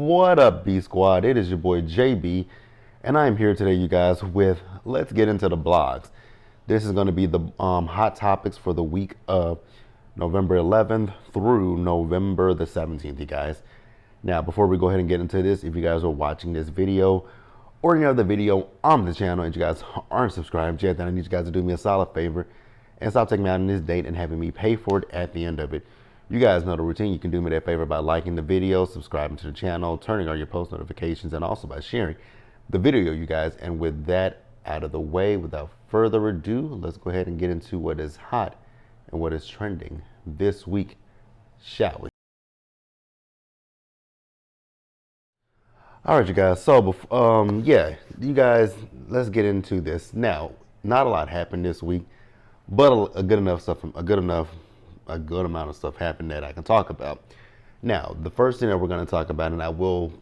What up, B Squad? It is your boy JB, and I am here today, you guys, with let's get into the blogs. This is going to be the hot topics for the week of November 11th through November the 17th, you guys. Now, before we go ahead and get into this, if you guys are watching this video or any other video on the channel and you guys aren't subscribed yet, then I need you guys to do me a solid favor and stop taking me out on this date and having me pay for it at the end of it. You guys know the routine. You can do me that favor by liking the video, subscribing to the channel, turning on your post notifications, and also by sharing the video, you guys. And with that out of the way, without further ado, let's go ahead and get into what is hot and what is trending this week, shall we? All right, you guys. So, yeah, you guys, let's get into this. Now, not a lot happened this week, but a good enough stuff, a good amount of stuff happened that I can talk about. Now, the first thing that we're going to talk about, and I will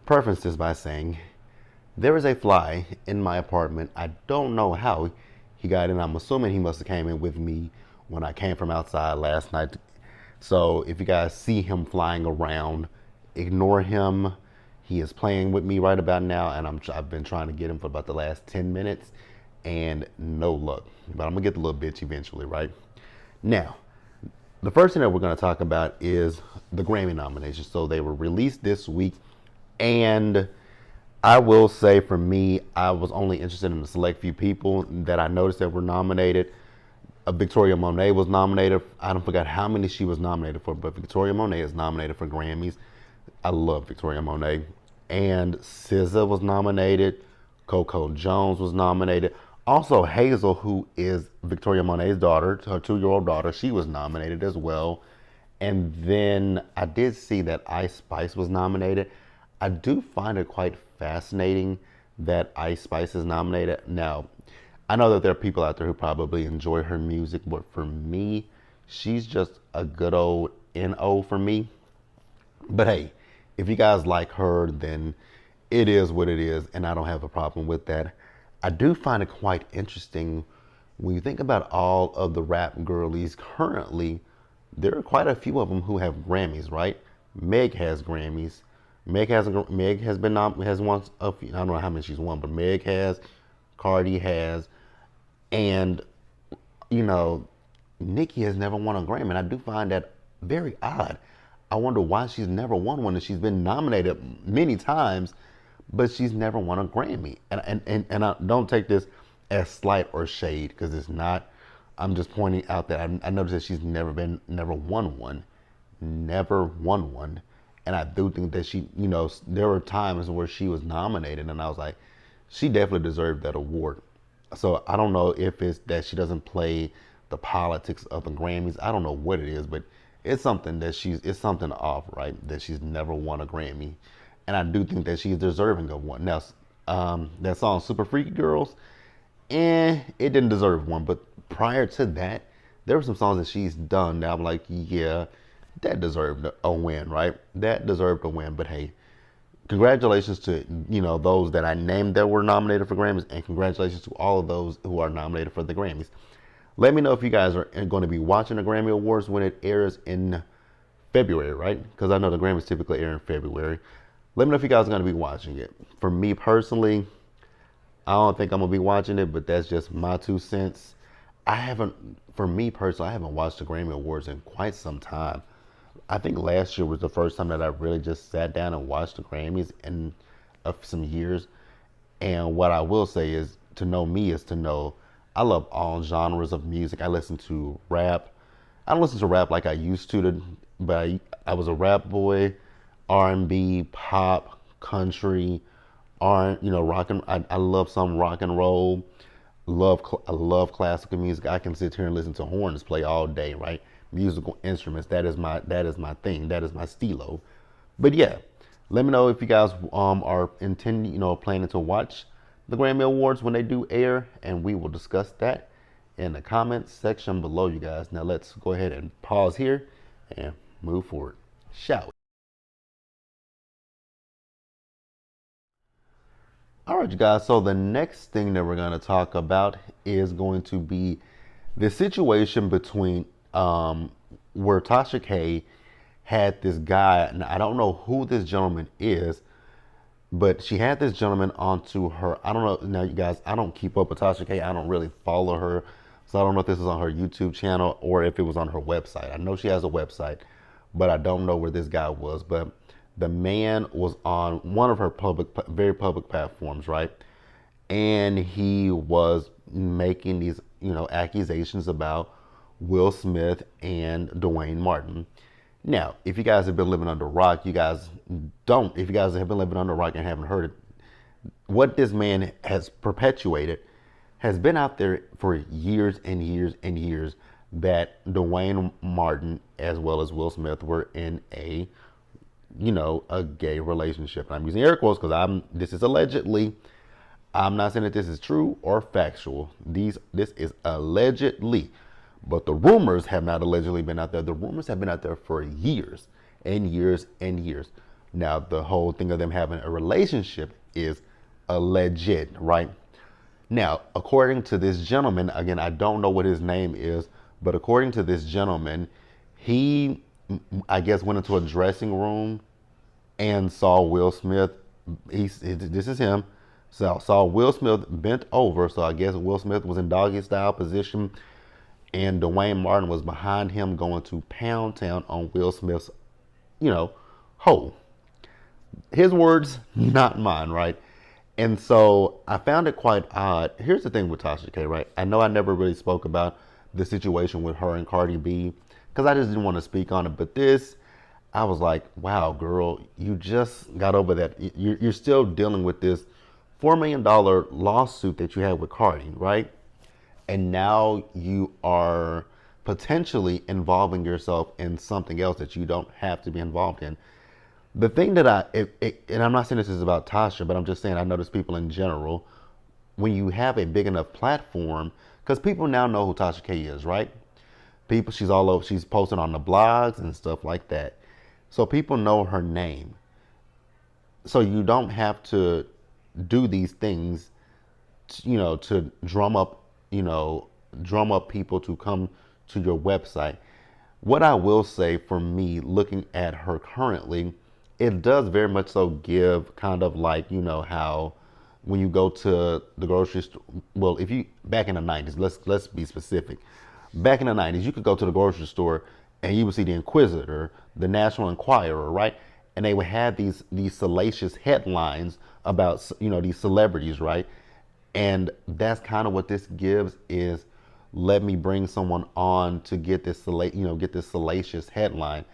preface this by saying, there is a fly in my apartment. I don't know how he got in. I'm assuming he must have came in with me when I came from outside last night. So if you guys see him flying around, ignore him. He is playing with me right about now, and I've been trying to get him for about the last 10 minutes, and no luck. But I'm going to get the little bitch eventually, right? Now, the first thing that we're going to talk about is the Grammy nominations. So they were released this week, and I will say for me, I was only interested in the select few people that I noticed that were nominated. Victoria Monet was nominated. I don't forget how many she was nominated for, but Victoria Monet is nominated for Grammys. I love Victoria Monet. And SZA was nominated. Coco Jones was nominated. Also, Hazel, who is Victoria Monet's daughter, her 2-year-old daughter, she was nominated as well. And then I did see that Ice Spice was nominated. I do find it quite fascinating that Ice Spice is nominated. Now, I know that there are people out there who probably enjoy her music, but for me, she's just a good old NO for me. But hey, if you guys like her, then it is what it is, and I don't have a problem with that. I do find it quite interesting when you think about all of the rap girlies currently. There are quite a few of them who have Grammys, right? Meg has Grammys. Meg has been has won a few. I don't know how many she's won, but Meg has, Cardi has, and you know, Nicki has never won a Grammy, and I do find that very odd. I wonder why she's never won one, and she's been nominated many times, but she's never won a Grammy. And I don't take this as slight or shade, because it's not. I'm just pointing out that I noticed that she's never won one, never won one. And I do think that she, there were times where she was nominated, and I was like, she definitely deserved that award. So I don't know if it's that she doesn't play the politics of the Grammys. I don't know what it is, but it's something that it's something off, right? That she's never won a Grammy. And I do think that she's deserving of one. Now, that song Super Freaky Girls, it didn't deserve one. But prior to that, there were some songs that she's done that I'm like, yeah, that deserved a win, right? That deserved a win. But hey, congratulations to, those that I named that were nominated for Grammys, and congratulations to all of those who are nominated for the Grammys. Let me know if you guys are going to be watching the Grammy Awards when it airs in February, right? Because I know the Grammys typically air in February. Let me know if you guys are going to be watching it. For me personally, I don't think I'm going to be watching it, but that's just my 2 cents. For me personally, I haven't watched the Grammy Awards in quite some time. I think last year was the first time that I really just sat down and watched the Grammys in some years. And what I will say is, to know me is to know I love all genres of music. I listen to rap. I don't listen to rap like I used to, but I was a rap boy. R&B, pop, country, rock and I love some rock and roll. I love classical music. I can sit here and listen to horns play all day, right? Musical instruments. That is my thing. That is my stilo. But yeah, let me know if you guys are planning to watch the Grammy Awards when they do air, and we will discuss that in the comments section below, you guys. Now let's go ahead and pause here and move forward, shall we? All right, you guys. So the next thing that we're going to talk about is going to be the situation between where Tasha K had this guy, and I don't know who this gentleman is, but she had this gentleman onto her. I don't know. Now, you guys, I don't keep up with Tasha K. I don't really follow her. So I don't know if this was on her YouTube channel or if it was on her website. I know she has a website, but I don't know where this guy was. But the man was on one of her very public platforms, right? And he was making these, accusations about Will Smith and Dwayne Martin. Now, if you guys have been living under a rock, you guys don't. If you guys have been living under a rock and haven't heard it, what this man has perpetuated has been out there for years and years and years that Dwayne Martin as well as Will Smith were in a gay relationship. And I'm using air quotes because this is allegedly. I'm not saying that this is true or factual. This is allegedly. But the rumors have not allegedly been out there. The rumors have been out there for years and years and years. Now, the whole thing of them having a relationship is alleged, right? Now, according to this gentleman, again, I don't know what his name is, but according to this gentleman, he, I guess, went into a dressing room and saw Will Smith. This is him. So saw Will Smith bent over. So I guess Will Smith was in doggy style position, and Dwayne Martin was behind him going to pound town on Will Smith's, hole. His words, not mine, right? And so I found it quite odd. Here's the thing with Tasha K, right? I know I never really spoke about the situation with her and Cardi B because I just didn't want to speak on it. But this, I was like, wow, girl, you just got over that. You're still dealing with this $4 million lawsuit that you had with Cardi, right? And now you are potentially involving yourself in something else that you don't have to be involved in. The thing that and I'm not saying this is about Tasha, but I'm just saying I notice people in general, when you have a big enough platform, because people now know who Tasha K is, right? She's all over, she's posting on the blogs and stuff like that. So people know her name. So you don't have to do these things, to drum up people to come to your website. What I will say for me, looking at her currently, it does very much so give kind of like, how when you go to the grocery store, well, if you, back in the 90s, let's be specific. Back in the 90s, you could go to the grocery store and you would see the Inquisitor, the National Enquirer, right? And they would have these salacious headlines about, these celebrities, right? And that's kind of what this gives is, let me bring someone on to get this salacious headline.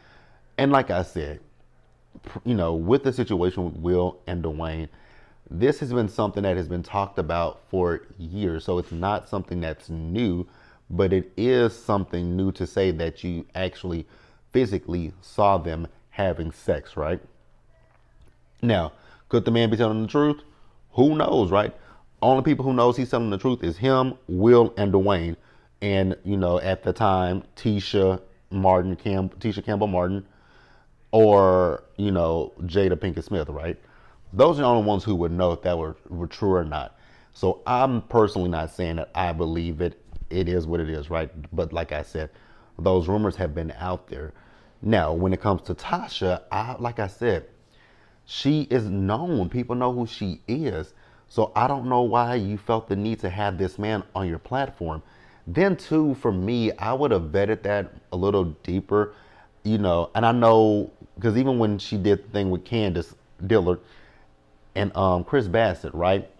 And like I said, with the situation with Will and Dwayne, this has been something that has been talked about for years. So it's not something that's new, but it is something new to say that you actually physically saw them having sex, right? Now, could the man be telling the truth? Who knows, right? Only people who knows he's telling the truth is him, Will, and Dwayne. And, at the time, Tisha Campbell Martin, or, Jada Pinkett Smith, right? Those are the only ones who would know if that were true or not. So I'm personally not saying that I believe it. It is what it is, right? But like I said, those rumors have been out there. Now, when it comes to Tasha, like I said, she is known. People know who she is. So I don't know why you felt the need to have this man on your platform. Then too, for me, I would have vetted that a little deeper, and I know, because even when she did the thing with Candace Dillard and Chris Bassett, right?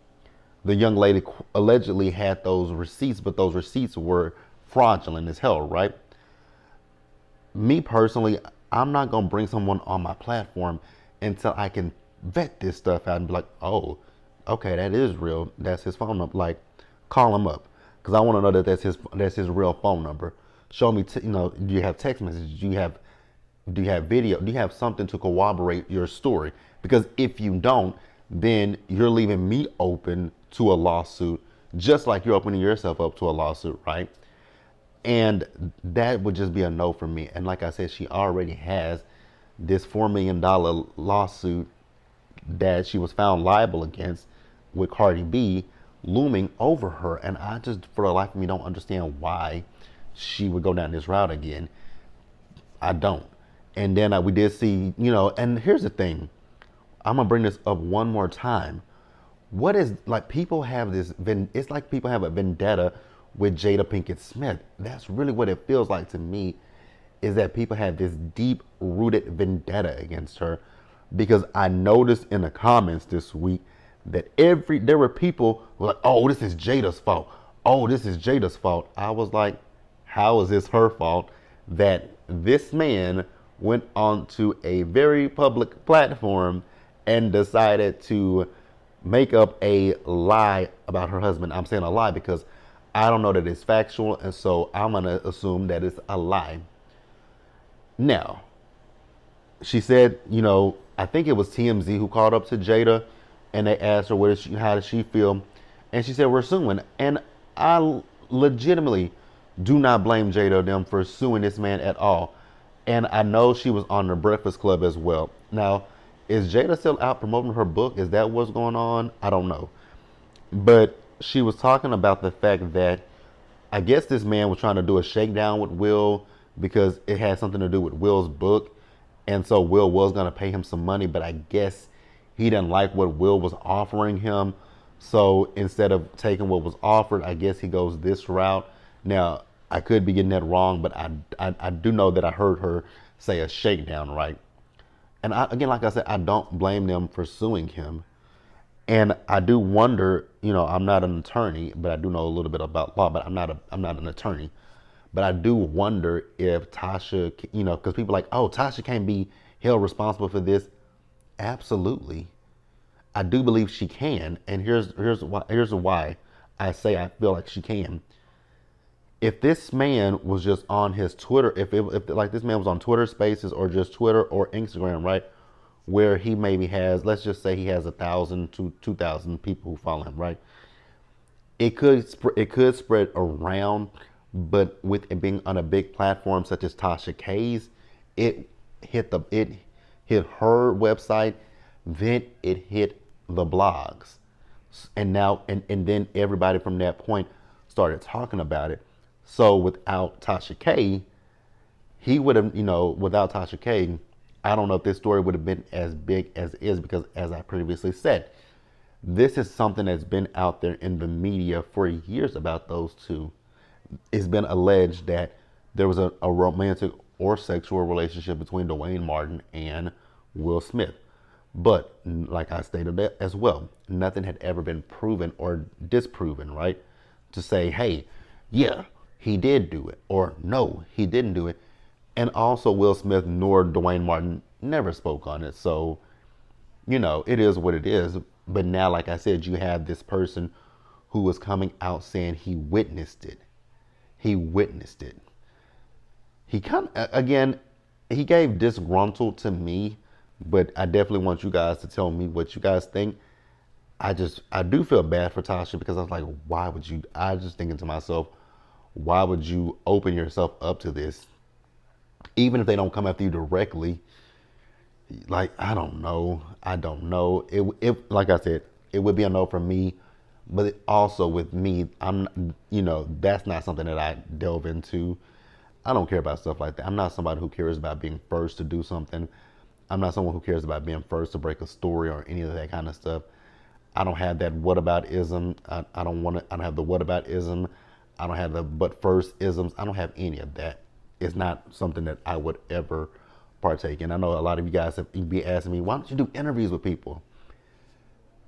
The young lady allegedly had those receipts, but those receipts were fraudulent as hell, right? Me personally, I'm not going to bring someone on my platform until I can vet this stuff out and be like, oh, okay, that is real. That's his phone number. Like, call him up, because I want to know that that's his real phone number. Show me, do you have text messages? Do you have video? Do you have something to corroborate your story? Because if you don't, then you're leaving me open to a lawsuit, just like you're opening yourself up to a lawsuit, right? And that would just be a no for me. And like I said, she already has this $4 million lawsuit that she was found liable against with Cardi B looming over her. And I just, for the life of me, don't understand why she would go down this route again. I don't. And then we did see, and here's the thing. I'm gonna bring this up one more time. What is like people have this? It's like people have a vendetta with Jada Pinkett Smith. That's really what it feels like to me. Is that people have this deep-rooted vendetta against her? Because I noticed in the comments this week that there were people who were like, "Oh, this is Jada's fault. Oh, this is Jada's fault." I was like, "How is this her fault?" That this man went onto a very public platform and decided to make up a lie about her husband. I'm saying a lie because I don't know that it's factual, and so I'm gonna assume that it's a lie. Now, she said, I think it was TMZ who called up to Jada, and they asked her how does she feel, and she said we're suing. And I legitimately do not blame Jada them for suing this man at all. And I know she was on the Breakfast Club as well. Now, is Jada still out promoting her book? Is that what's going on? I don't know. But she was talking about the fact that I guess this man was trying to do a shakedown with Will because it had something to do with Will's book. And so Will was going to pay him some money, but I guess he didn't like what Will was offering him. So instead of taking what was offered, I guess he goes this route. Now, I could be getting that wrong, but I do know that I heard her say a shakedown, right? And again, like I said, I don't blame them for suing him. And I do wonder, I'm not an attorney, but I do know a little bit about law, but I'm not an attorney. But I do wonder if Tasha, because people are like, oh, Tasha can't be held responsible for this. Absolutely. I do believe she can. And here's why I say I feel like she can. If this man was just on his Twitter, if like this man was on Twitter Spaces or just Twitter or Instagram, right, where he maybe has, let's just say he has 1,000 to 2,000 people who follow him, right? It could spread around, but with it being on a big platform such as Tasha K's, it it hit her website, then it hit the blogs, and now and then everybody from that point started talking about it. So without Tasha K, he would have, without Tasha K, I don't know if this story would have been as big as it is because, as I previously said, this is something that's been out there in the media for years about those two. It's been alleged that there was a romantic or sexual relationship between Dwayne Martin and Will Smith. But, like I stated that as well, nothing had ever been proven or disproven, right? To say, hey, yeah, he did do it, or no, he didn't do it. And also, Will Smith nor Dwayne Martin never spoke on it. So, it is what it is. But now, like I said, you have this person who was coming out saying he witnessed it. He witnessed it. He again, he gave disgruntled to me, but I definitely want you guys to tell me what you guys think. I do feel bad for Tasha because I was like, why would you? I was just thinking to myself, why would you open yourself up to this? Even if they don't come after you directly, like I don't know. It like I said, it would be a no for me, but also with me, that's not something that I delve into. I don't care about stuff like that. I'm not somebody who cares about being first to do something. I'm not someone who cares about being first to break a story or any of that kind of stuff. I don't have that whataboutism. I don't want to. I don't have the whataboutism. I don't have the but first isms. I don't have any of that. It's not something that I would ever partake in. I know a lot of you guys have be asking me, why don't you do interviews with people?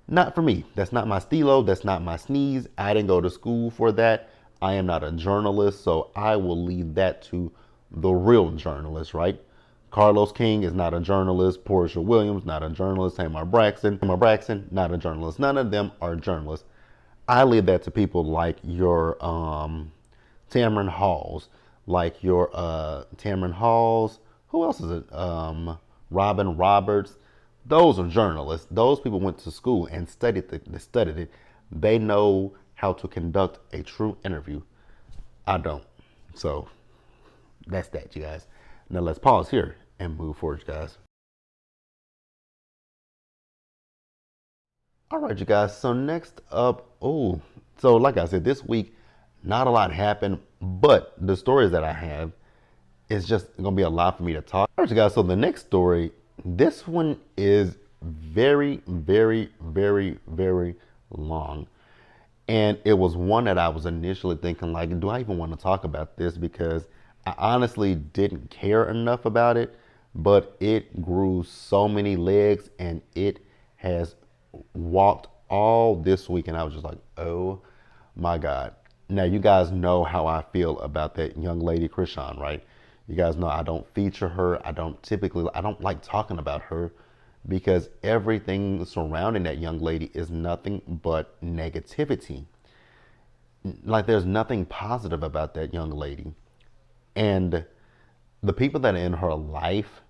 Not for me. That's not my stilo. That's not my sneeze. I didn't go to school for that. I am not a journalist, so I will leave that to the real journalists, right? Carlos King is not a journalist. Portia Williams, not a journalist. Tamar Braxton, not a journalist. None of them are journalists. I leave that to people like your Tamron Halls, like your Tamron Halls. Who else is it? Robin Roberts. Those are journalists. Those people went to school and studied it. They know how to conduct a true interview. I don't. So that's that, you guys. Now let's pause here and move forward, you guys. All right, you guys. So next up, so like I said, this week, not a lot happened, but the stories that I have, it's just gonna be a lot for me to talk. All right, you guys. So the next story, this one is very, very, very, very long. And it was one that I was initially thinking, like, do I even want to talk about this? Because I honestly didn't care enough about it, but it grew so many legs and it has walked all this week. And I was just like, oh my God. Now, you guys know how I feel about that young lady, Krishan, right? You guys know I don't feature her. I don't like talking about her because everything surrounding that young lady is nothing but negativity. Like, there's nothing positive about that young lady. And the people that are in her life,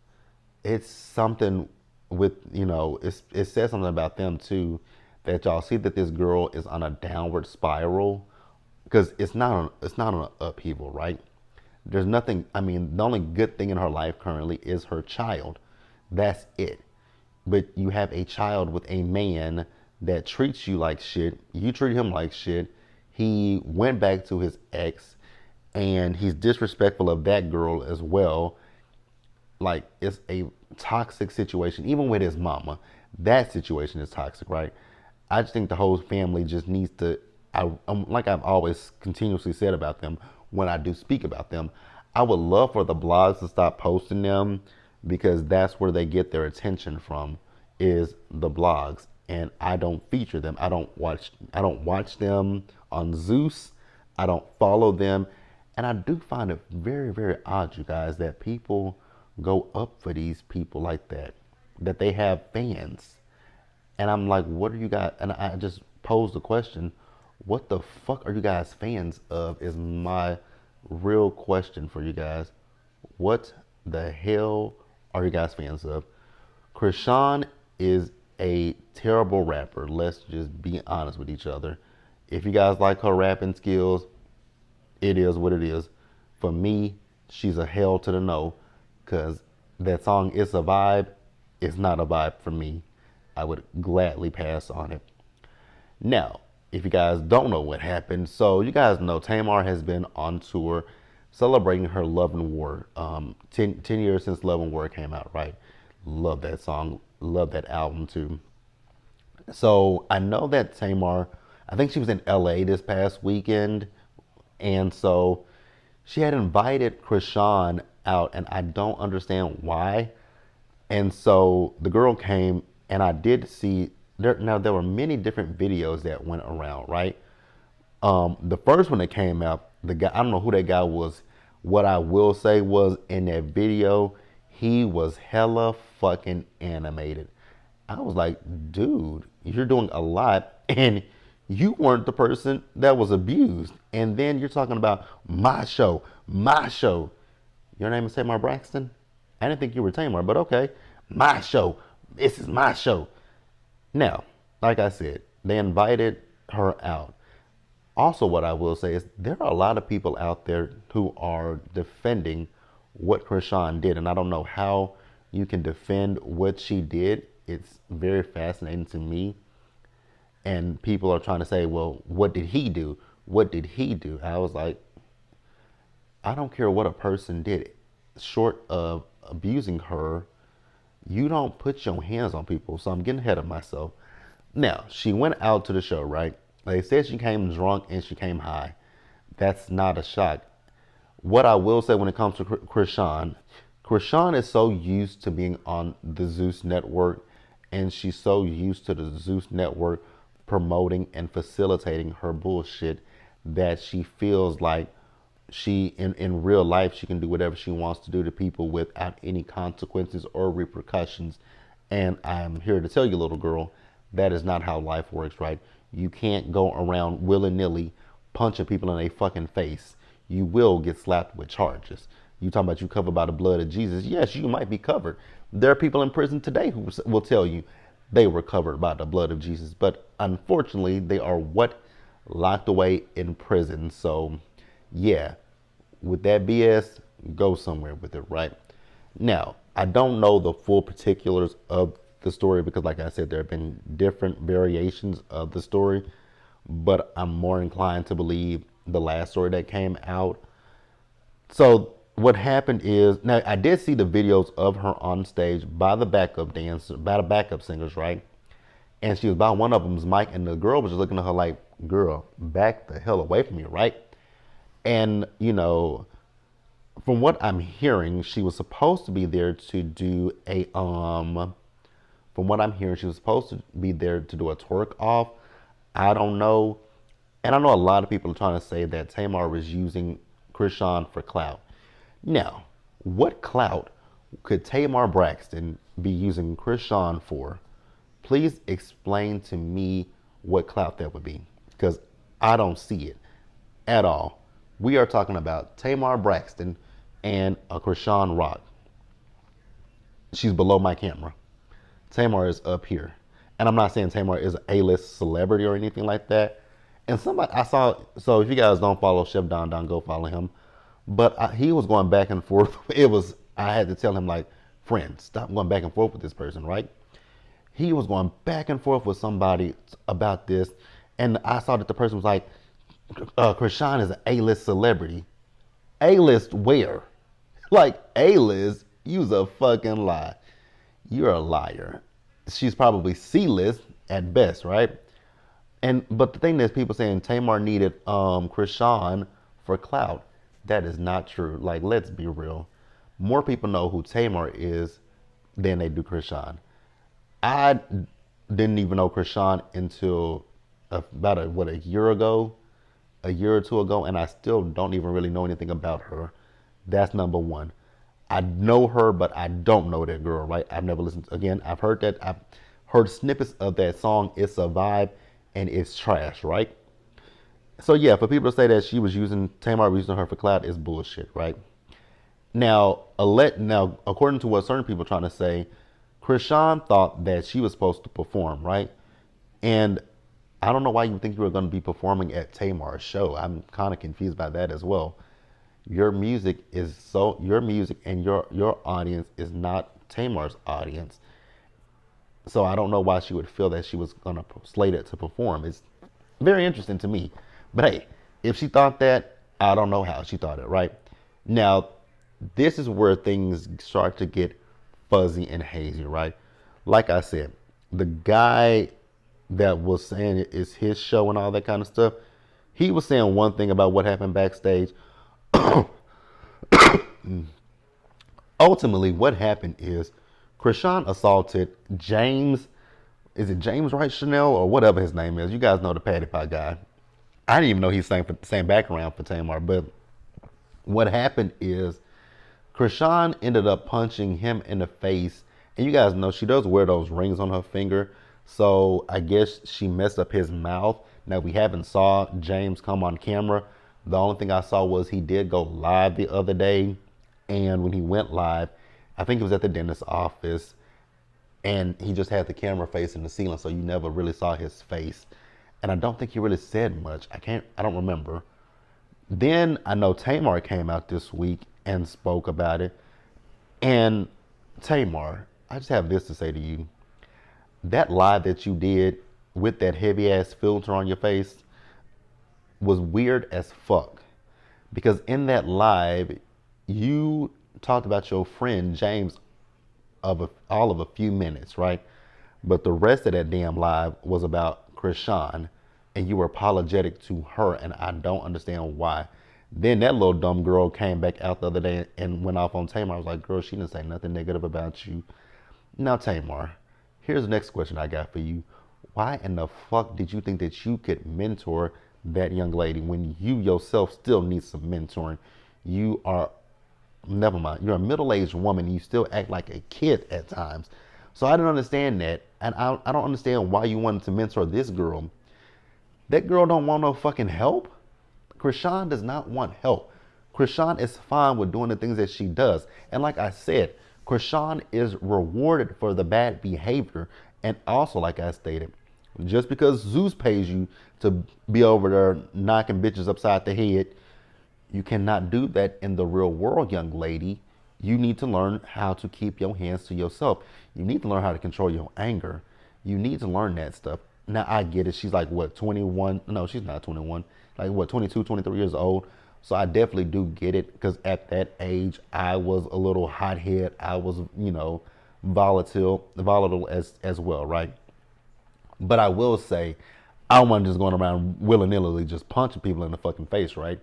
it's something with, it says something about them too, that y'all see that this girl is on a downward spiral because it's not an upheaval, right? There's nothing. I mean, the only good thing in her life currently is her child. That's it. But you have a child with a man that treats you like shit. You treat him like shit. He went back to his ex and he's disrespectful of that girl as well. Like, it's a toxic situation, even with his mama. That situation is toxic, right? I just think the whole family just needs to, like I've always continuously said about them when I do speak about them, I would love for the blogs to stop posting them because that's where they get their attention from, is the blogs. And I don't feature them. I don't watch them on Zeus. I don't follow them. And I do find it very, very odd, you guys, that people go up for these people like that they have fans. And I'm like, what are you guys? And I just posed the question, what the fuck are you guys fans of? Is my real question for you guys. What the hell are you guys fans of? Krishan is a terrible rapper. Let's just be honest with each other. If you guys like her rapping skills, it is what it is. For me, she's a hell to the no, because that song "It's a Vibe" is not a vibe for me. I would gladly pass on it. Now, if you guys don't know what happened, so you guys know Tamar has been on tour celebrating her Love and War. 10 years since Love and War came out, right? Love that song. Love that album too. So I know that Tamar, I think she was in LA this past weekend. And so she had invited Krishan out, and I don't understand why. And so the girl came, and I did see there. Now there were many different videos that went around, right? The first one that came out, the guy, I don't know who that guy was. What I will say was, in that video, he was hella fucking animated. I was like, dude, you're doing a lot, and you weren't the person that was abused. And then you're talking about my show, my show. Your name is Tamar Braxton? I didn't think you were Tamar, but okay. My show. This is my show. Now, like I said, they invited her out. Also, what I will say is there are a lot of people out there who are defending what Krishan did. And I don't know how you can defend what she did. It's very fascinating to me. And people are trying to say, well, what did he do? What did he do? I was like, I don't care what a person did. Short of abusing her, you don't put your hands on people. So I'm getting ahead of myself. Now, she went out to the show, right? They said she came drunk and she came high. That's not a shock. What I will say when it comes to Krishan, Krishan is so used to being on the Zeus network, and she's so used to the Zeus network promoting and facilitating her bullshit, that she feels like in real life she can do whatever she wants to do to people without any consequences or repercussions. And I'm here to tell you, little girl, that is not how life works, right? You can't go around willy-nilly punching people in their fucking face. You will get slapped with charges. You talking about you covered by the blood of Jesus? Yes, you might be covered. There are people in prison today who will tell you they were covered by the blood of Jesus, but unfortunately they are what, locked away in prison. So yeah, with that BS, go somewhere with it, right? Now, I don't know the full particulars of the story because, like I said, there have been different variations of the story, but I'm more inclined to believe the last story that came out. So what happened is, now I did see the videos of her on stage by the backup dancer, by the backup singers, right? And she was by one of them's mic, and the girl was just looking at her like, "Girl, back the hell away from me," right? And from what I'm hearing, she was supposed to be there to do a From what I'm hearing, she was supposed to be there to do a twerk off. I don't know. And I know a lot of people are trying to say that Tamar was using Krishan for clout. Now, what clout could Tamar Braxton be using Krishan for? Please explain to me what clout that would be, because I don't see it at all. We are talking about Tamar Braxton and a Krishan Rock. She's below my camera. Tamar is up here. And I'm not saying Tamar is an A-list celebrity or anything like that. And somebody I saw, so if you guys don't follow Chef Don Don, go follow him. But he was going back and forth. I had to tell him, like, friend, stop going back and forth with this person, right? He was going back and forth with somebody about this. And I saw that the person was like, Krishan is an A-list celebrity. A-list where? Like, A-list, you's a fucking lie. You're a liar. She's probably C-list at best, right? But the thing is, people saying Tamar needed Krishan for clout. That is not true. Like, let's be real. More people know who Tamar is than they do Krishan. I didn't even know Krishan until about a year ago, a year or two ago, and I still don't even really know anything about her. That's number one. I know her, but I don't know that girl, right? I've never listened. Again, I've heard snippets of that song. It's a vibe, and it's trash, right? So yeah, for people to say that Tamar was using her for clout is bullshit, right? Now, according to what certain people are trying to say, Krishan thought that she was supposed to perform, right? And I don't know why you think you were going to be performing at Tamar's show. I'm kind of confused by that as well. Your music and your audience is not Tamar's audience. So I don't know why she would feel that she was gonna slate it to perform. It's very interesting to me. But hey, if she thought that, I don't know how she thought it, right? Now, this is where things start to get fuzzy and hazy, right? Like I said, the guy that was saying it is his show and all that kind of stuff, he was saying one thing about what happened backstage. Ultimately, what happened is Krishan assaulted James. Is it James Wright Chanel or whatever his name is? You guys know the Patty Pie guy. I didn't even know he sang for the same background for Tamar. But what happened is Krishan ended up punching him in the face. And you guys know she does wear those rings on her finger. So I guess she messed up his mouth. Now, we haven't saw James come on camera. The only thing I saw was he did go live the other day. And when he went live, I think it was at the dentist's office. And he just had the camera facing the ceiling, so you never really saw his face. And I don't think he really said much. I don't remember. Then I know Tamar came out this week and spoke about it. And Tamar, I just have this to say to you. That live that you did with that heavy ass filter on your face was weird as fuck. Because in that live, you talked about your friend James all of a few minutes, right? But the rest of that damn live was about Krishan, and you were apologetic to her, and I don't understand why. Then that little dumb girl came back out the other day and went off on Tamar. I was like, girl, she didn't say nothing negative about you. Now, Tamar, here's the next question I got for you. Why in the fuck did you think that you could mentor that young lady when you yourself still need some mentoring? You are, never mind, you're a middle-aged woman. You still act like a kid at times. So I didn't understand that. And I don't understand why you wanted to mentor this girl. That girl don't want no fucking help. Krishan does not want help. Krishan is fine with doing the things that she does. And like I said, Krishan is rewarded for the bad behavior. And also, like I stated, just because Zeus pays you to be over there knocking bitches upside the head, you cannot do that in the real world, young lady. You need to learn how to keep your hands to yourself. You need to learn how to control your anger. You need to learn that stuff. Now, I get it. She's like, what, 21? No, she's not 21. Like, what, 22, 23 years old. So I definitely do get it because at that age I was a little hothead. I was, volatile as well, right? But I will say, I wasn't just going around willy nilly just punching people in the fucking face, right?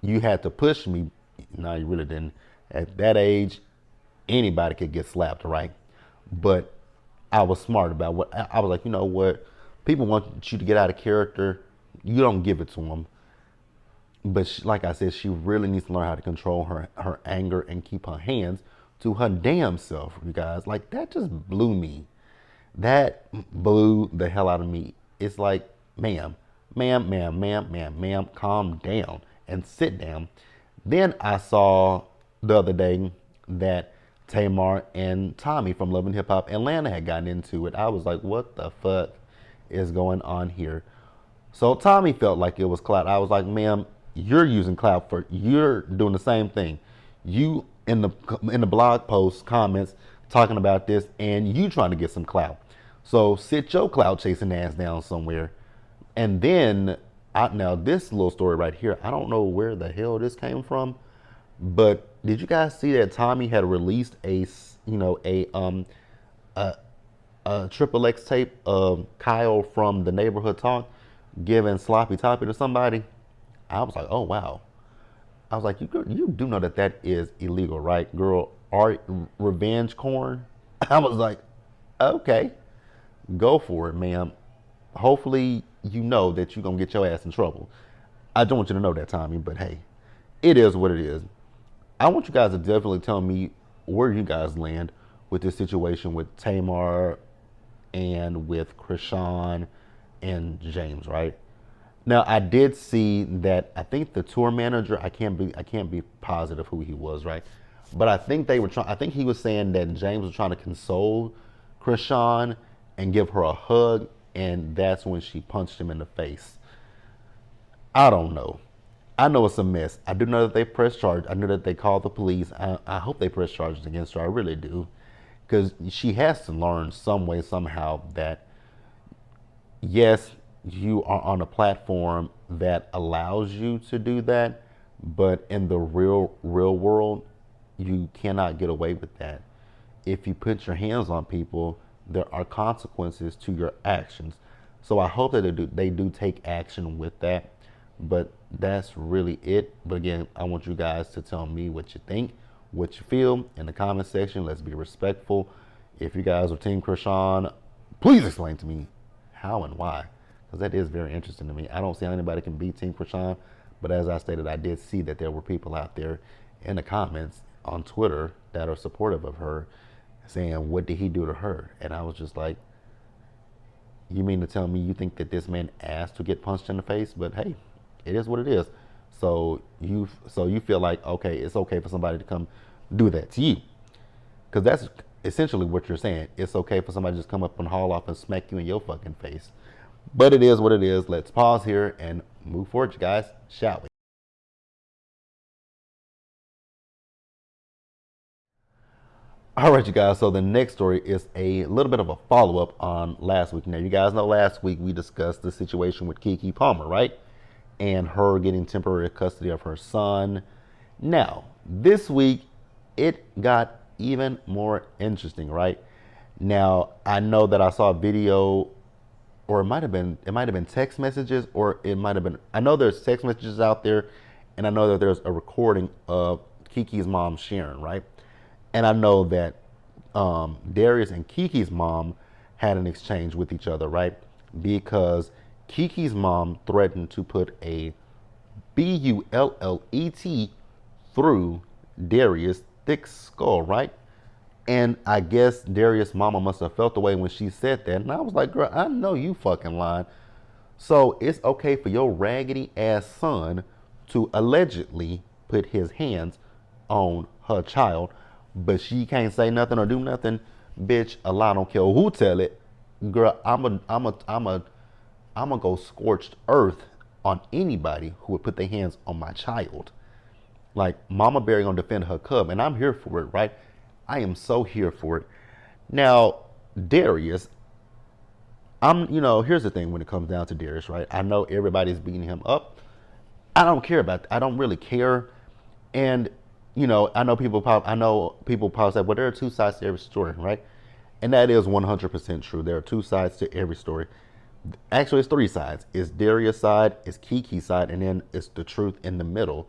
You had to push me. No, you really didn't. At that age, anybody could get slapped, right? But I was smart about what I was like. You know what? People want you to get out of character. You don't give it to them. But like I said, she really needs to learn how to control her anger and keep her hands to her damn self, you guys. Like that just blew me. That blew the hell out of me. It's like, ma'am, calm down and sit down. Then I saw the other day that Tamar and Tommy from Love and Hip Hop Atlanta had gotten into it. I was like, what the fuck is going on here? So Tommy felt like it was clout. I was like, ma'am, you're using clout for, you're doing the same thing. You in the blog post comments talking about this and you trying to get some clout. So sit your clout chasing ass down somewhere. And then now this little story right here, I don't know where the hell this came from, but did you guys see that Tommy had released a triple X tape of Kyle from the Neighborhood Talk giving sloppy toppy to somebody? I was like, oh wow. I was like, you do know that that is illegal, right, girl? Art revenge corn. I was like, okay, go for it, ma'am. Hopefully, you know that you're gonna get your ass in trouble. I don't want you to know that, Tommy, but hey, it is what it is. I want you guys to definitely tell me where you guys land with this situation with Tamar and with Krishan and James, right? Now I did see that I think the tour manager, I can't be positive who he was, right? But I think they were trying I think he was saying that James was trying to console Krishan and give her a hug, and that's when she punched him in the face. I don't know. I know it's a mess. I do know that they pressed charges. I know that they called the police. I hope they press charges against her. I really do. Because she has to learn some way, somehow, that yes, you are on a platform that allows you to do that, but in the real world, you cannot get away with that. If you put your hands on people, there are consequences to your actions. So I hope that they do take action with that. But that's really it. But again, I want you guys to tell me what you think, what you feel in the comment section. Let's be respectful. If you guys are Team Krishan, please explain to me how and why, because that is very interesting to me. I don't see how anybody can beat Team Krishan, but as I stated, I did see that there were people out there in the comments on Twitter that are supportive of her, saying, what did he do to her? And I was just like, you mean to tell me you think that this man asked to get punched in the face? But hey, it is what it is. So you feel like, okay, it's okay for somebody to come do that to you, because that's essentially what you're saying. It's okay for somebody to just come up and haul off and smack you in your fucking face. But it is what it is. Let's pause here and move forward, you guys, shall we? All right, you guys. So the next story is a little bit of a follow-up on last week. Now, you guys know last week we discussed the situation with Keke Palmer, right? And her getting temporary custody of her son. Now, this week, it got even more interesting, right? Now, I know that I saw a video, or it might have been text messages, or it might have been, I know there's text messages out there, and I know that there's a recording of Kiki's mom, Sharon, right? And I know that Darius and Kiki's mom had an exchange with each other, right? Because Kiki's mom threatened to put a bullet through Darius' thick skull, right? And I guess Darius' mama must have felt the way when she said that. And I was like, girl, I know you fucking lying. So it's okay for your raggedy ass son to allegedly put his hands on her child, but she can't say nothing or do nothing. Bitch, a lie don't care who tell it. Girl, I'm gonna go scorched earth on anybody who would put their hands on my child. Like, Mama Bear gonna defend her cub, and I'm here for it, right? I am so here for it. Now, Darius, here's the thing when it comes down to Darius, right? I know everybody's beating him up. I don't care about that. I don't really care. And I know people probably say, well, there are two sides to every story, right? And that is 100% true. There are two sides to every story. Actually, it's three sides. It's Daria's side, it's Kiki's side, and then it's the truth in the middle.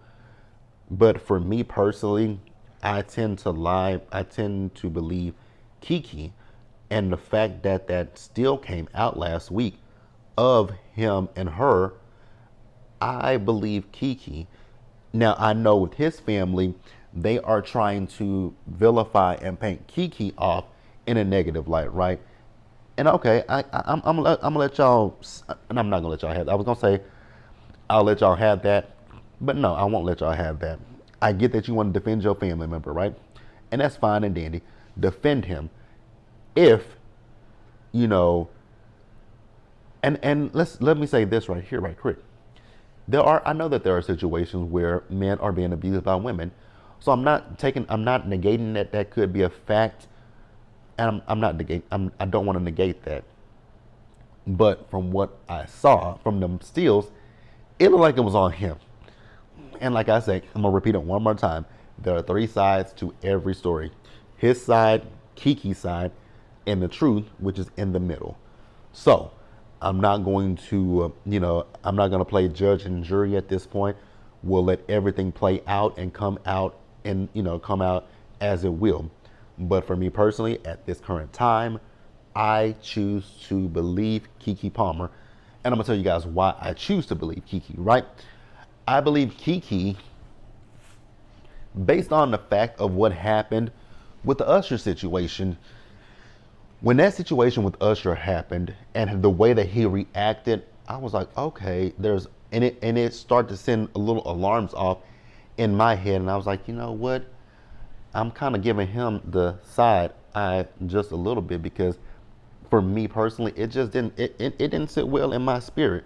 But for me personally, I tend to lie. I tend to believe Kiki, and the fact that that still came out last week of him and her, I believe Kiki. Now I know with his family, they are trying to vilify and paint Kiki off in a negative light, right? And okay, I'm gonna let y'all, and I'm not gonna let y'all have. I was gonna say I'll let y'all have that, but no, I won't let y'all have that. I get that you want to defend your family member, right? And that's fine and dandy. Defend him if you know. And let me say this right here, right quick. I know that there are situations where men are being abused by women, so I'm not negating that that could be a fact, and I'm not negating, I don't want to negate that. But from what I saw from them stills, it looked like it was on him. And like I said, I'm gonna repeat it one more time. There are three sides to every story: his side, Kiki's side, and the truth, which is in the middle. So I'm not going to, I'm not going to play judge and jury at this point. We'll let everything play out and come out and, come out as it will. But for me personally, at this current time, I choose to believe Kiki Palmer. And I'm going to tell you guys why I choose to believe Kiki, right? I believe Kiki based on the fact of what happened with the Usher situation. When that situation with Usher happened and the way that he reacted, I was like, okay, it started to send a little alarms off in my head, and I was like, you know what? I'm kind of giving him the side eye just a little bit because, for me personally, it just it didn't sit well in my spirit.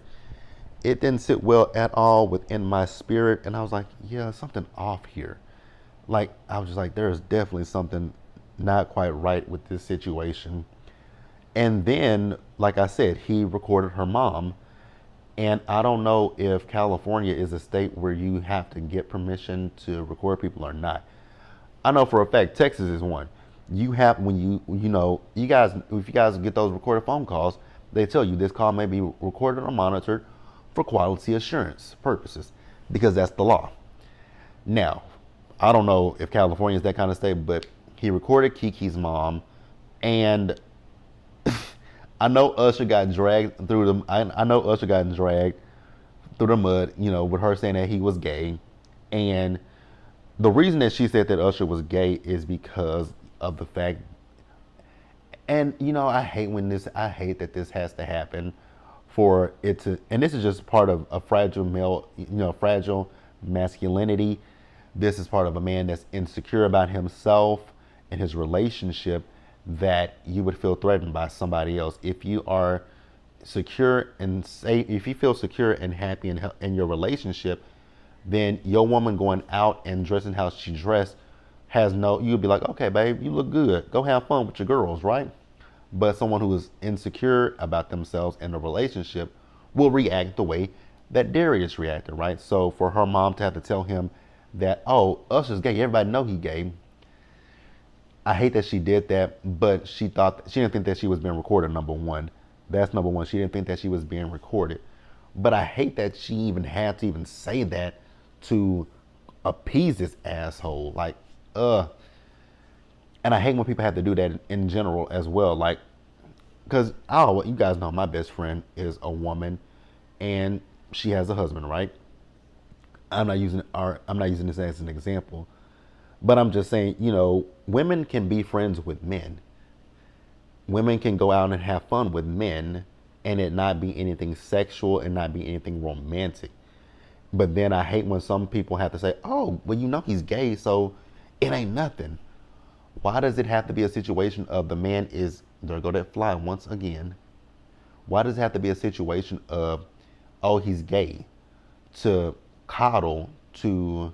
It didn't sit well at all within my spirit, and I was like, yeah, something off here. Like I was just like, there's definitely something not quite right with this situation. And then, like I said, he recorded her mom. And I don't know if California is a state where you have to get permission to record people or not. I know for a fact Texas is one. You have when you guys if you guys get those recorded phone calls, they tell you this call may be recorded or monitored for quality assurance purposes because that's the law. Now, I don't know if California is that kind of state, but he recorded Kiki's mom, and I know Usher got dragged through the. I know Usher got dragged through the mud, with her saying that he was gay, and the reason that she said that Usher was gay is because of the fact. And I hate that this has to happen for it to. And this is just part of a fragile male, fragile masculinity. This is part of a man that's insecure about himself and his relationship, that you would feel threatened by somebody else. If you are secure and safe, if you feel secure and happy in your relationship, then your woman going out and dressing how she dressed you'll be like, okay, babe, you look good. Go have fun with your girls, right? But someone who is insecure about themselves in a relationship will react the way that Darius reacted, right? So for her mom to have to tell him that, oh, Usher's gay, everybody know he gay. I hate that she did that, but she didn't think that she was being recorded. Number one, that's number one. She didn't think that she was being recorded. But I hate that she even had to even say that to appease this asshole. Like, and I hate when people have to do that in general as well. Like, because you guys know my best friend is a woman, and she has a husband, right? I'm not using this as an example, but I'm just saying, women can be friends with men. Women can go out and have fun with men and it not be anything sexual and not be anything romantic. But then I hate when some people have to say, oh, well, he's gay, so it ain't nothing. Why does it have to be a situation of the man is, there go that fly once again. Why does it have to be a situation of, oh, he's gay, to coddle, to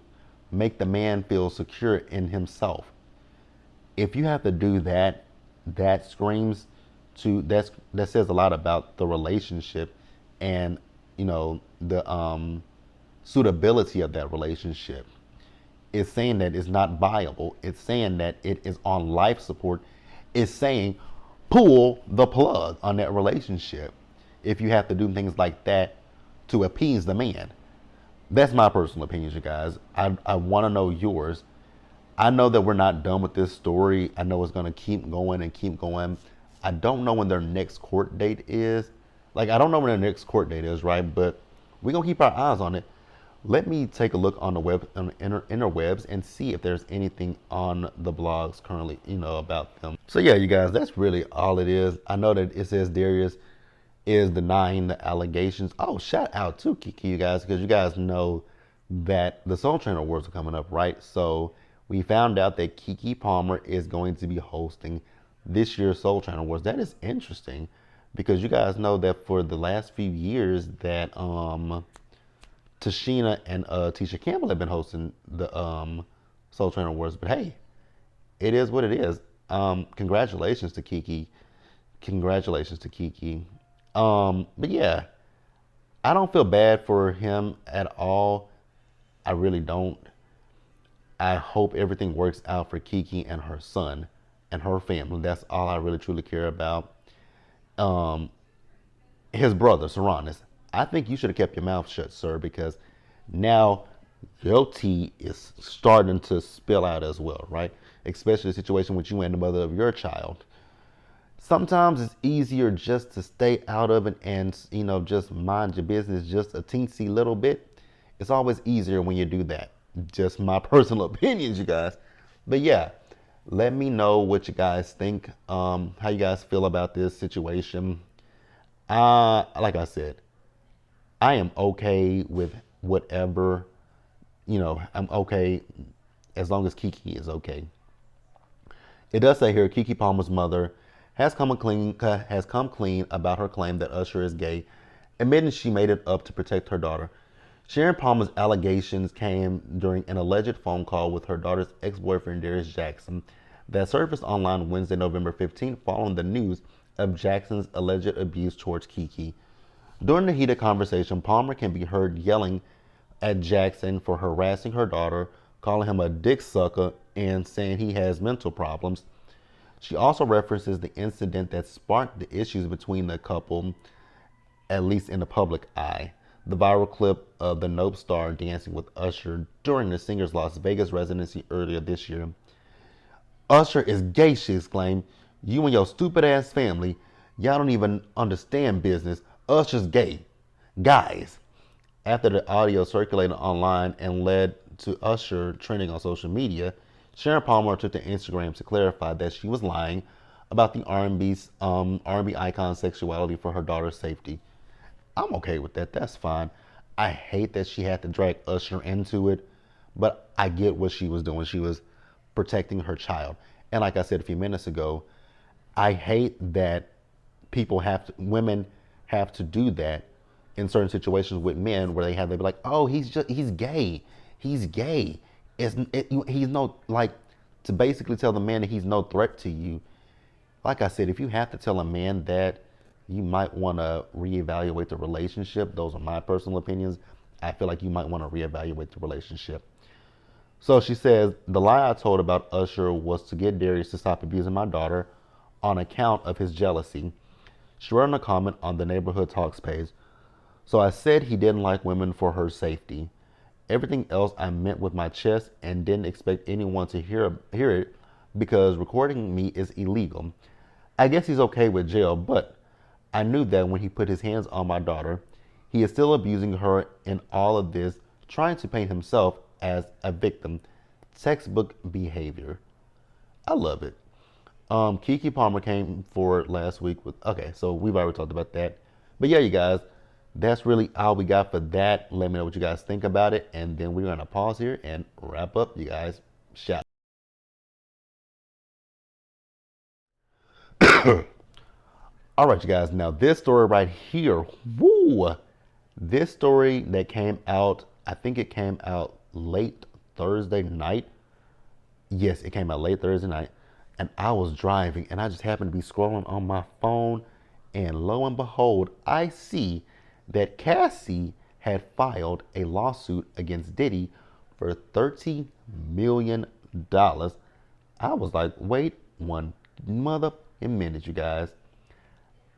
make the man feel secure in himself? If you have to do that, that screams that says a lot about the relationship and the suitability of that relationship. It's saying that it's not viable. It's saying that it is on life support. It's saying pull the plug on that relationship if you have to do things like that to appease the man. That's my personal opinion, you guys. I want to know yours. I know that we're not done with this story. I know it's going to keep going and keep going. I don't know when their next court date is. Like, I don't know when their next court date is, right? But we're going to keep our eyes on it. Let me take a look on the web, on the interwebs, and see if there's anything on the blogs currently, about them. So yeah, you guys, that's really all it is. I know that it says Darius is denying the allegations. Oh, shout out to Kiki, you guys, because you guys know that the Soul Train Awards are coming up, right? So we found out that Kiki Palmer is going to be hosting this year's Soul Train Awards. That is interesting because you guys know that for the last few years that Tashina and Tisha Campbell have been hosting the Soul Train Awards. But hey, it is what it is. Congratulations to Kiki. Congratulations to Kiki. But yeah, I don't feel bad for him at all. I really don't. I hope everything works out for Kiki and her son and her family. That's all I really truly care about. Um, his brother, Saranis, I think you should have kept your mouth shut, sir, because now your tea is starting to spill out as well, right? Especially the situation with you and the mother of your child. Sometimes it's easier just to stay out of it and, just mind your business just a teensy little bit. It's always easier when you do that. Just my personal opinions, you guys. But yeah, let me know what you guys think, how you guys feel about this situation. Like I said, I am okay with whatever, I'm okay as long as Kiki is okay. It does say here Kiki Palmer's mother has come clean about her claim that Usher is gay, admitting she made it up to protect her daughter. Sharon Palmer's allegations came during an alleged phone call with her daughter's ex-boyfriend Darius Jackson that surfaced online Wednesday, November 15th, following the news of Jackson's alleged abuse towards Kiki. During the heated conversation, Palmer can be heard yelling at Jackson for harassing her daughter, calling him a dick sucker, and saying he has mental problems. She also references the incident that sparked the issues between the couple, at least in the public eye. The viral clip of the Nope star dancing with Usher during the singer's Las Vegas residency earlier this year. Usher is gay, she exclaimed. You and your stupid ass family, y'all don't even understand business. Usher's gay. Guys. After the audio circulated online and led to Usher trending on social media, Sharon Palmer took to Instagram to clarify that she was lying about the R&B icon's sexuality for her daughter's safety. I'm okay with that. That's fine. I hate that she had to drag Usher into it, but I get what she was doing. She was protecting her child. And like I said a few minutes ago, I hate that women have to do that in certain situations with men where they be like, oh, he's gay. He's gay. He's no, like, to basically tell the man that he's no threat to you. Like I said, if you have to tell a man that, you might want to reevaluate the relationship. Those are my personal opinions. I feel like you might want to reevaluate the relationship. So she says, the lie I told about Usher was to get Darius to stop abusing my daughter on account of his jealousy. She wrote in a comment on the Neighborhood Talks page. So I said he didn't like women for her safety. Everything else I meant with my chest and didn't expect anyone to hear it because recording me is illegal. I guess he's okay with jail, but I knew that when he put his hands on my daughter, he is still abusing her in all of this, trying to paint himself as a victim. Textbook behavior. I love it. Kiki Palmer came forward last week with, okay, so we've already talked about that. But yeah, you guys, that's really all we got for that. Let me know what you guys think about it. And then we're going to pause here and wrap up. You guys, shout. All right, you guys. Now, this story right here, woo! This story that came out, I think it came out late Thursday night. Yes, it came out late Thursday night. And I was driving, and I just happened to be scrolling on my phone. And lo and behold, I see that Cassie had filed a lawsuit against Diddy for $30 million. I was like, wait one mother minute, you guys.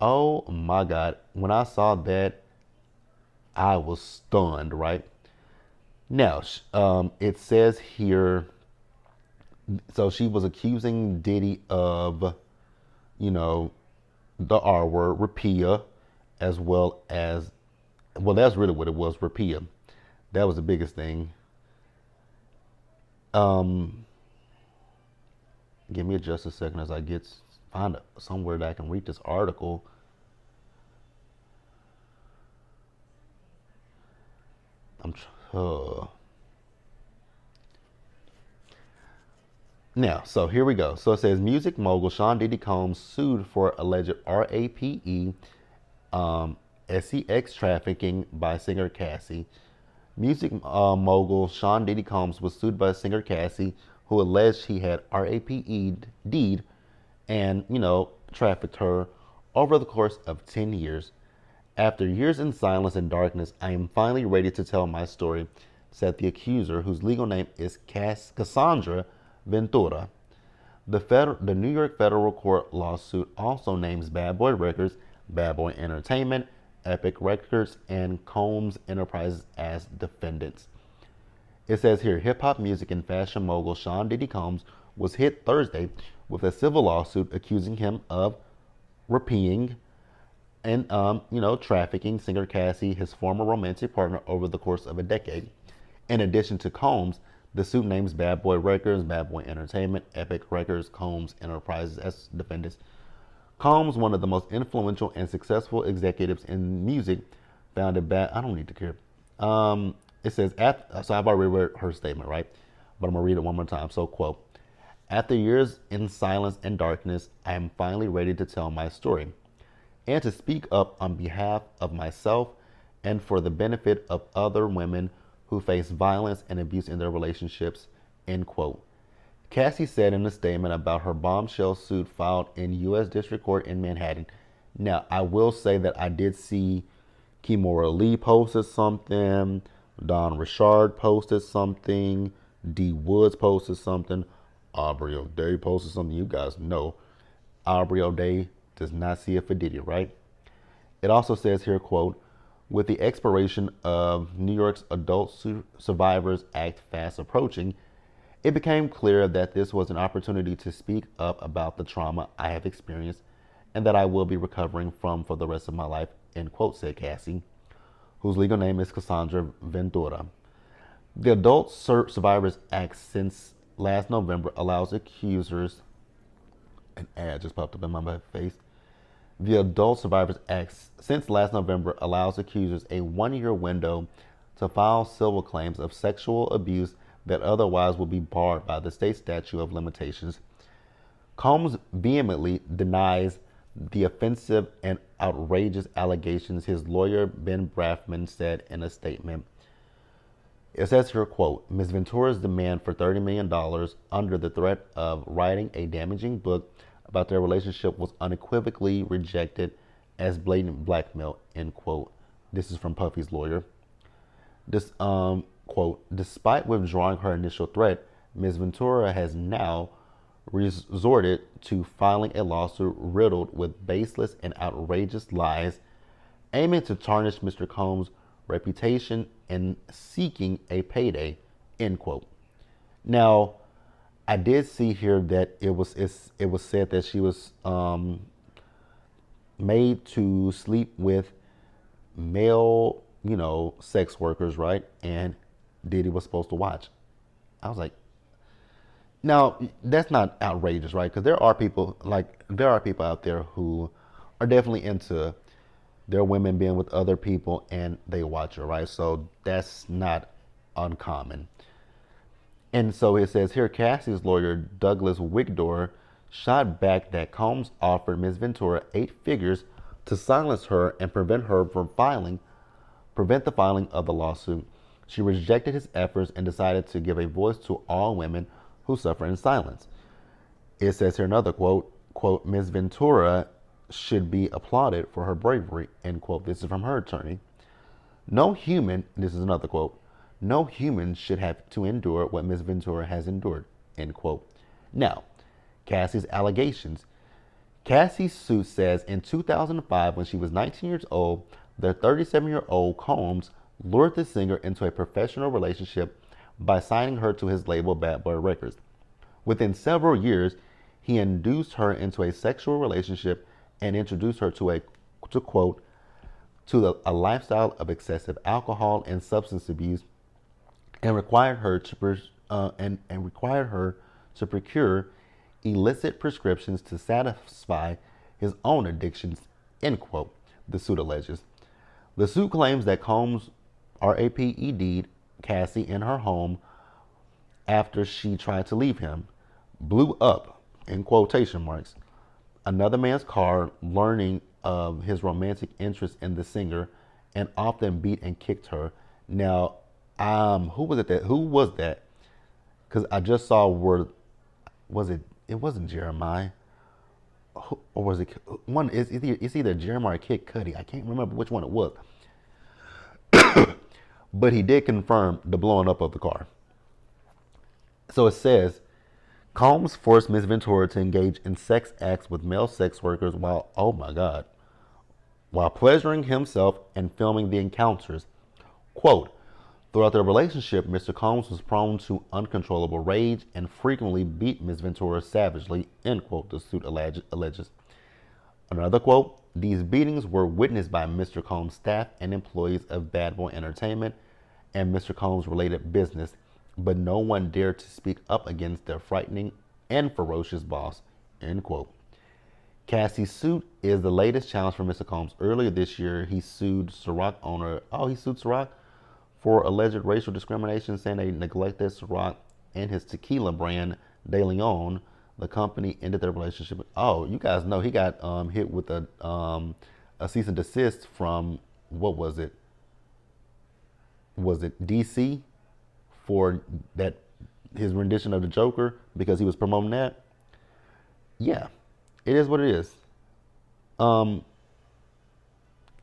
Oh my God. When I saw that, I was stunned, right? Now, it says here, so she was accusing Diddy of, you know, the R word, rapia, as well as, well, that's really what it was, rapia. That was the biggest thing. Um, Give me just a second as I find somewhere that I can read this article. I'm Now, so here we go. So it says music mogul Sean Diddy Combs sued for alleged RAPE SEX trafficking by singer Cassie. Music mogul Sean Diddy Combs was sued by singer Cassie, who alleged he had RAPE'd and, trafficked her over the course of 10 years. After years in silence and darkness, I am finally ready to tell my story, said the accuser, whose legal name is Cassandra Ventura. The New York federal court lawsuit also names Bad Boy Records, Bad Boy Entertainment, Epic Records, and Combs Enterprises as defendants. It says here, hip-hop music and fashion mogul Sean Diddy Combs was hit Thursday with a civil lawsuit accusing him of raping and, trafficking singer Cassie, his former romantic partner, over the course of a decade. In addition to Combs, the suit names Bad Boy Records, Bad Boy Entertainment, Epic Records, Combs Enterprises as defendants. Combs, one of the most influential and successful executives in music, founded Bad. I don't need to care. It says, so I've already read her statement, right? But I'm going to read it one more time. So, quote, after years in silence and darkness, I am finally ready to tell my story and to speak up on behalf of myself and for the benefit of other women who face violence and abuse in their relationships, end quote. Cassie said in a statement about her bombshell suit filed in U.S. District Court in Manhattan. Now, I will say that I did see Kimora Lee posted something, Don Richard posted something, D. Woods posted something, Aubrey O'Day posted something. You guys know Aubrey O'Day does not see it for Diddy, right? It also says here, quote, with the expiration of New York's Adult Survivors Act fast approaching, it became clear that this was an opportunity to speak up about the trauma I have experienced and that I will be recovering from for the rest of my life, end quote, said Cassie, whose legal name is Cassandra Ventura. The Adult Survivors Act since last November allows accusers, an ad just popped up in my face. The Adult Survivors Act since last November allows accusers a 1-year window to file civil claims of sexual abuse that otherwise would be barred by the state statute of limitations. Combs vehemently denies the offensive and outrageous allegations, his lawyer Ben Brafman said in a statement. It says here, quote, Ms. Ventura's demand for $30 million under the threat of writing a damaging book about their relationship was unequivocally rejected as blatant blackmail, end quote. This is from Puffy's lawyer. This, quote, despite withdrawing her initial threat, Ms. Ventura has now resorted to filing a lawsuit riddled with baseless and outrageous lies, aiming to tarnish Mr. Combs' reputation and seeking a payday, end quote. Now, I did see here that it was said that she was made to sleep with male, sex workers, right? And Diddy was supposed to watch. I was like, now that's not outrageous, right? Because there are people out there who are definitely into their women being with other people and they watch her, right? So that's not uncommon. And so it says here, Cassie's lawyer, Douglas Wigdor, shot back that Combs offered Ms. Ventura 8 figures to silence her and prevent the filing of the lawsuit. She rejected his efforts and decided to give a voice to all women who suffer in silence. It says here another quote, Ms. Ventura should be applauded for her bravery, end quote. This is from her attorney. No human, this is another quote, no human should have to endure what Ms. Ventura has endured, end quote. Now, Cassie's allegations. Cassie's suit says in 2005, when she was 19 years old, the 37-year-old Combs lured the singer into a professional relationship by signing her to his label Bad Boy Records. Within several years, he induced her into a sexual relationship and introduced her to quote, a lifestyle of excessive alcohol and substance abuse, and required her to procure illicit prescriptions to satisfy his own addictions, end quote, the suit alleges. The suit claims that Combs raped'd Cassie in her home after she tried to leave him, blew up, in quotation marks, another man's car, learning of his romantic interest in the singer, and often beat and kicked her. Now, who was that? Because I just saw where was it? It wasn't Jeremiah, or was it one? It's either Jeremiah or Kid Cudi. I can't remember which one it was, but he did confirm the blowing up of the car. So it says Combs forced Miss Ventura to engage in sex acts with male sex workers while, oh my God, while pleasuring himself and filming the encounters. Quote, throughout their relationship, Mr. Combs was prone to uncontrollable rage and frequently beat Miss Ventura savagely, end quote, the suit alleges. Another quote, these beatings were witnessed by Mr. Combs' staff and employees of Bad Boy Entertainment and Mr. Combs' related business, but no one dared to speak up against their frightening and ferocious boss, end quote. Cassie's suit is the latest challenge for Mr. Combs. Earlier this year, he sued Ciroc for alleged racial discrimination, saying they neglected Ciroc and his tequila brand, De Leon. The company ended their relationship. Oh, you guys know he got hit with a cease and desist from, what was it? Was it DC for that his rendition of the Joker because he was promoting that? Yeah, it is what it is. Not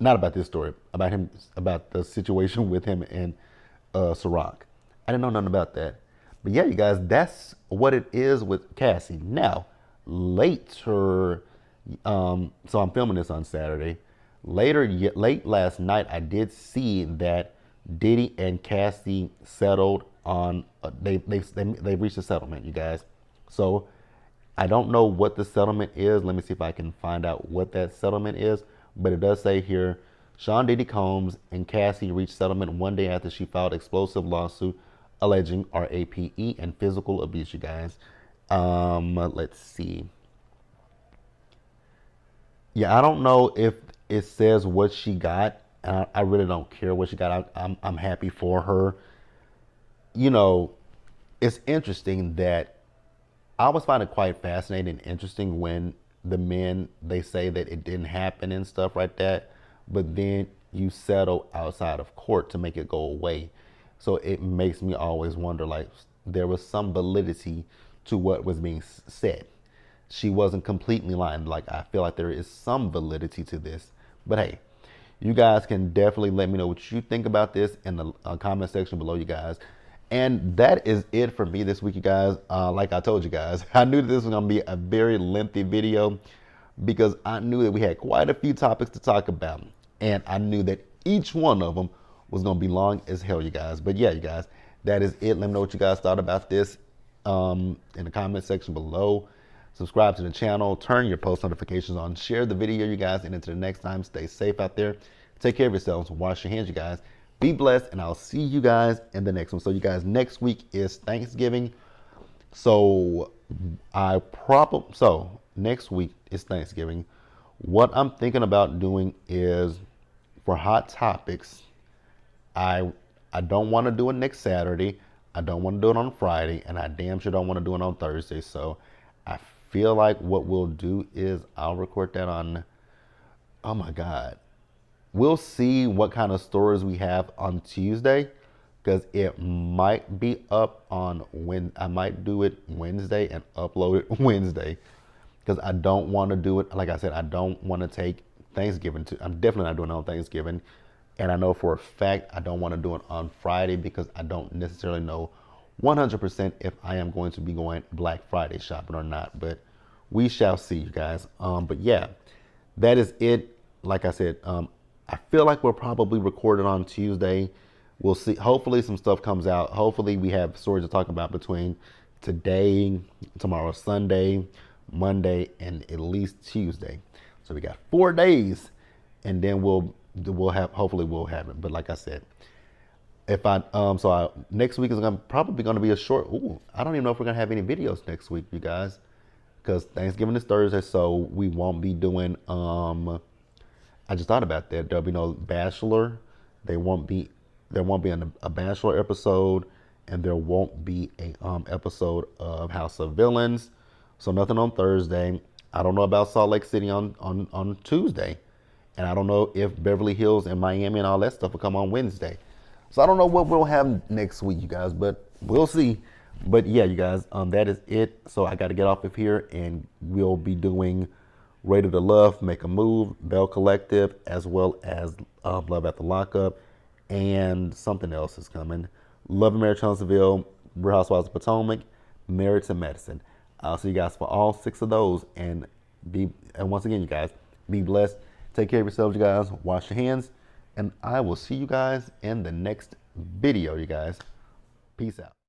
about this story, about him, about the situation with him and Ciroc. I didn't know nothing about that. But yeah, you guys, that's what it is with Cassie. Now, later, so I'm filming this on Saturday. Late last night, I did see that Diddy and Cassie settled on. They reached a settlement, you guys. So I don't know what the settlement is. Let me see if I can find out what that settlement is. But it does say here, Sean Diddy Combs and Cassie reached settlement one day after she filed explosive lawsuit alleging RAPE and physical abuse, you guys. Let's see. Yeah, I don't know if it says what she got. I really don't care what she got. I'm happy for her. You know, it's interesting that I always find it quite fascinating and interesting when the men, they say that it didn't happen and stuff like that, but then you settle outside of court to make it go away. So it makes me always wonder, like, there was some validity to what was being said. She wasn't completely lying. Like, I feel like there is some validity to this. But hey, you guys can definitely let me know what you think about this in the comment section below, you guys. And that is it for me this week, you guys. Like I told you guys, I knew that this was going to be a very lengthy video because I knew that we had quite a few topics to talk about. And I knew that each one of them was going to be long as hell, you guys. But yeah, you guys, that is it. Let me know what you guys thought about this in the comment section below. Subscribe to the channel, turn your post notifications on, share the video, you guys, and until the next time, stay safe out there. Take care of yourselves, wash your hands, you guys. Be blessed, and I'll see you guys in the next one. So you guys, next week is Thanksgiving. So next week is Thanksgiving. What I'm thinking about doing is, for Hot Topics, I don't want to do it next Saturday. I don't want to do it on Friday, and I damn sure don't want to do it on Thursday. So I feel like what we'll do is I'll record that on, oh my God. We'll see what kind of stories we have on Tuesday, because it might be up on I might do it Wednesday and upload it Wednesday, because I don't want to do it. Like I said, I don't want to take Thanksgiving. I'm definitely not doing it on Thanksgiving, And I know for a fact I don't want to do it on Friday because I don't necessarily know 100% if I am going to be going Black Friday shopping or not. But we shall see, you guys. But yeah, that is it. Like I said, I feel like we're probably recording on Tuesday. We'll see. Hopefully, some stuff comes out. Hopefully, we have stories to talk about between today, tomorrow, Sunday, Monday, and at least Tuesday. So we got 4 days, and then we'll have, hopefully we'll have it. But like I said, if I next week is probably gonna be a short. Ooh, I don't even know if we're gonna have any videos next week, you guys, because Thanksgiving is Thursday, so we won't be doing. I just thought about that. There'll be no Bachelor. They won't be. There won't be a Bachelor episode, and there won't be a episode of House of Villains. So nothing on Thursday. I don't know about Salt Lake City on Tuesday, and I don't know if Beverly Hills and Miami and all that stuff will come on Wednesday. So I don't know what we'll have next week, you guys, but we'll see. But yeah, you guys, that is it. So I got to get off of here, and we'll be doing Ready to Love, Make a Move, Bell Collective, as well as Love at the Lockup, and something else is coming. Love and Marriage Huntsville, Real Housewives of Potomac, Married to Medicine. I'll see you guys for all 6 of those, and once again, you guys, be blessed. Take care of yourselves, you guys. Wash your hands, and I will see you guys in the next video, you guys. Peace out.